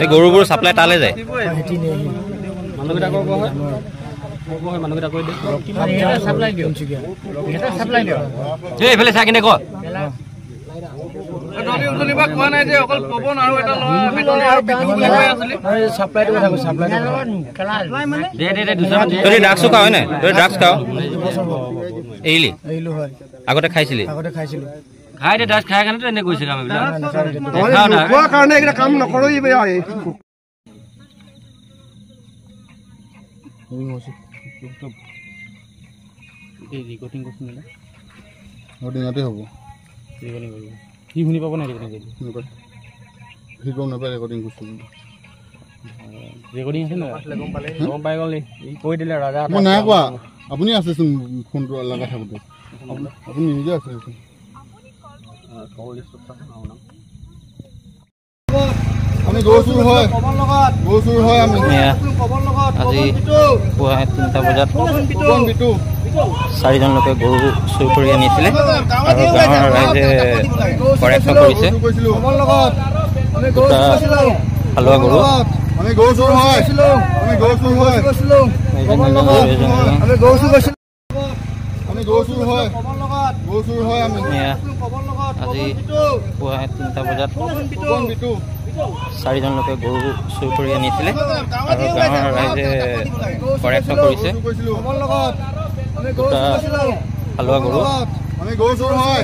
এই গৰুবোৰ সাপ্লাই তালে যায় এইফালে চাই কিনে ক ড্ৰাগছ খাও হয় ড্ৰাগছ খাও এৰিলি আগতে খাইছিলি খাই দে ড্ৰাগছ খাই কাৰণে এনে কৈছে কাম কাম নকৰো হ'ব কি শুনি পাব নাই ৰেকৰ্ডিং আছে গম পাই গ'ল কৈ দিলে ৰাজা মই নাই কোৱা আপুনি আছেচোন ফোনটো লগা থাকোঁতে আপুনি নিজে আছে আমি গৌচুৰ হয় আমি আজি পুৱা 3টা বজাত 4জন লোকে গৰু চুৰ কৰি আনিছিলে আৰু গাঁৱৰ ৰাইজে পৰীক্ষা কৰিছে হালোৱা গৰু আমি গৌচুৰ হয় আমি আজি পুৱা 3টা বজাত 4জন লোকে গৰু চুৰ কৰি আনিছিলে আৰু গাঁৱৰ ৰাইজে পৰীক্ষা কৰিছে হালোৱা গৰু আমি গৌচুৰ হয়